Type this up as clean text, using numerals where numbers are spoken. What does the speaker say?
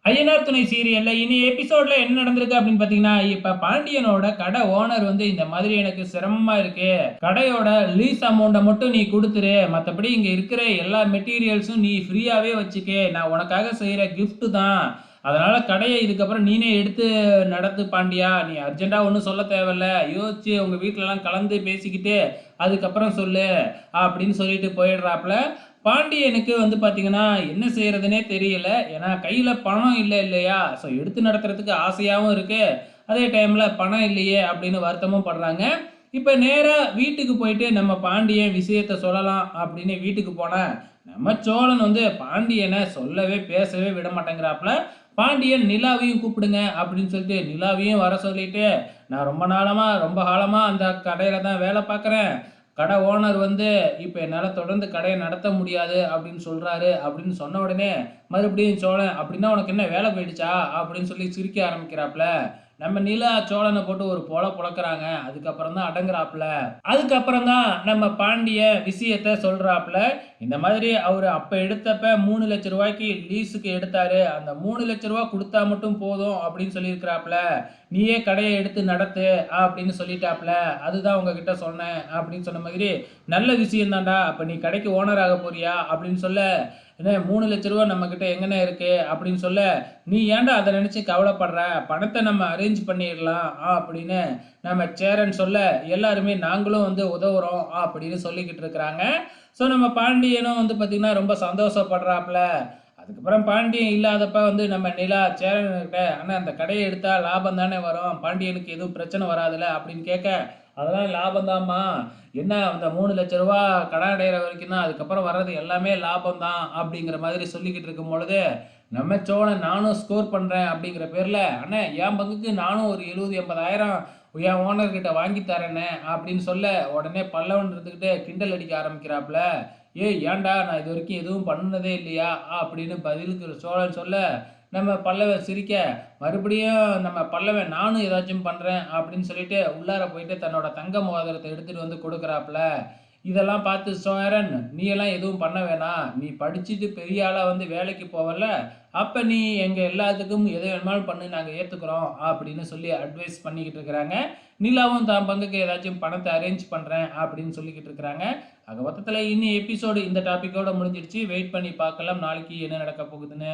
ஐயனார் துணை சீரியல்ல இனி எபிசோட்ல என்ன நடந்திருக்கு அப்படின்னு பாத்தீங்கன்னா, இப்ப பாண்டியனோட கடை ஓனர் வந்து இந்த மாதிரி எனக்கு சிரமமா இருக்கு. கடையோட லீஸ் அமௌண்ட்ட மட்டும் நீ குடுத்துரு. மத்தபடி இங்க இருக்கிற எல்லா மெட்டீரியல்ஸும் நீ ஃப்ரீயாவே வச்சுக்க. நான் உனக்காக செய்ற கிஃப்ட் தான். அதனால கடைய இதுக்கப்புறம் நீனே எடுத்து நடத்து பாண்டியா. நீ அர்ஜென்ட்டா ஒண்ணும் சொல்லத் தேவையில்ல. யோசிச்சு உங்க வீட்லலாம் கலந்து பேசிக்கிட்டு அதுக்கப்புறம் சொல்லு அப்படின்னு சொல்லிட்டு போயிடுறாப்ல. பாண்டியனுக்கு வந்து பார்த்தீங்கன்னா, என்ன செய்றதுன்னே தெரியல. ஏன்னா கையில பணம் இல்ல இல்லையா? ஸோ எடுத்து நடத்துறதுக்கு ஆசையாவும் இருக்கு. அதே டைம்ல பணம் இல்லையே அப்படின்னு வருத்தமும் படுறாங்க. இப்ப நேரா வீட்டுக்கு போயிட்டு நம்ம பாண்டியன் விஷயத்த சொல்லலாம் அப்படின்னு வீட்டுக்கு போனா, நம்ம சோழன் வந்து பாண்டியன சொல்லவே, பேசவே விட மாட்டேங்கிறாப்ல. பாண்டியன் நிலாவையும் கூப்பிடுங்க அப்படின்னு சொல்லிட்டு நிலாவையும் வர சொல்லிட்டு, நான் ரொம்ப காலமா அந்த கடையில தான் வேலை பார்க்குறேன். கடை ஓனர் வந்து இப்ப என்னால தொடர்ந்து கடைய நடத்த முடியாது அப்படின்னு சொல்றாரு அப்படின்னு சொன்ன உடனே, மறுபடியும் சோழன் "அப்படின்னா உனக்கு என்ன வேலை போயிடுச்சா?" அப்படின்னு சொல்லி சிரிக்க ஆரம்பிக்கிறாப்ல. நம்ம நிலா சோழன போட்டு ஒரு பொல பொளக்குறாங்க. அதுக்கப்புறம் தான் அடங்குறாப்ல. அதுக்கப்புறம் தான் நம்ம பாண்டிய விஷயத்த சொல்றாப்ல. இந்த மாதிரி அவரு அப்ப எடுத்தப்ப ரூ. 3,00,000க்கு லீஸுக்கு எடுத்தாரு. அந்த ரூ. 3,00,000 குடுத்தா மட்டும் போதும் அப்படின்னு சொல்லியிருக்கிறாப்ல. நீயே கடைய எடுத்து நடத்து அப்படின்னு சொல்லிட்டாப்ல. அதுதான் உங்ககிட்ட சொன்னேன் அப்படின்னு சொன்ன மாதிரி, நல்ல விஷயம் தான்டா. அப்ப நீ கடைக்கு ஓனர் ஆக போறியா? அப்படின்னு சொல்ல, என்ன ரூ. 3,00,000 நம்மகிட்ட எங்கண்ணே இருக்கு? அப்படின்னு சொல்ல, நீ ஏன்டா அத நினைச்சு கவலைப்படுற? பணத்த நம்ம அரேஞ்ச் பண்ணிறலாம் அப்படின்னு நம்ம சேரன் சொல்ல, எல்லாருமே நாங்களும் வந்து உதவுறோம் அப்படின்னு சொல்லிக்கிட்டு இருக்கிறாங்க. ஸோ நம்ம பாண்டியனும் வந்து பார்த்தீங்கன்னா, ரொம்ப சந்தோஷப்படுறாப்ல. அதுக்கப்புறம் பாண்டியன் இல்லாதப்ப வந்து நம்ம நிலா சேரன்கிட்ட, "அண்ணா அந்த கடைய எடுத்தா லாபம் தானே வரும். பாண்டியனுக்கு எதுவும் பிரச்சனை வராதுல்ல?" அப்படின்னு கேட்க, "அதெல்லாம் லாபம் தான்ம்மா. என்ன அந்த ரூ. 3,00,000 கடன் அடையிற வரைக்கும் தான். அதுக்கப்புறம் வர்றது எல்லாமே லாபம் தான்." அப்படிங்கிற மாதிரி சொல்லிக்கிட்டு இருக்கும் பொழுது, நம்ம சோழன் நானும் ஸ்கோர் பண்றேன் அப்படிங்கிற பேர்ல, "அண்ணே என் பங்குக்கு நானும் ஒரு 70, 80,000 என் ஓனர் கிட்ட வாங்கி தரேனே" அப்படின்னு சொல்ல, உடனே பல்லவன் இருந்துகிட்டு கிண்டல் அடிக்க ஆரம்பிக்கிறாப்ல. "ஏய் ஏன்டா நான் இதுவரைக்கும் எதுவும் பண்ணுனதே இல்லையா?" அப்படின்னு பதிலுக்கு சோழன் சொல்ல, நம்ம பல்லவன் சிரிக்க, மறுபடியும் நம்ம பல்லவன் நானும் ஏதாச்சும் பண்றேன் அப்படின்னு சொல்லிட்டு உள்ளார போயிட்டு தன்னோட தங்க மோதிரத்த எடுத்துட்டு வந்து குடுக்குறாப்ல. இதெல்லாம் பார்த்து சேரன், "நீ எல்லாம் எதுவும் பண்ண வேணாம். நீ படிச்சுட்டு பெரிய ஆளா வந்து வேலைக்கு போவல்ல, அப்ப நீ எங்க எல்லாத்துக்கும் எது வேணுமாலும் பண்ணு நாங்க ஏத்துக்கிறோம்." அப்படின்னு சொல்லி அட்வைஸ் பண்ணிக்கிட்டு இருக்கிறாங்க. நிலாவும் தான் பங்குக்கு ஏதாச்சும் பணத்த அரேஞ்ச் பண்றேன் அப்படின்னு சொல்லிக்கிட்டு இருக்கிறாங்க. ஆக மொத்தத்துல இன்னி எபிசோடு இந்த டாபிக்கோட முடிஞ்சிருச்சு. வெயிட் பண்ணி பார்க்கலாம் நாளைக்கு என்ன நடக்க போகுதுன்னு.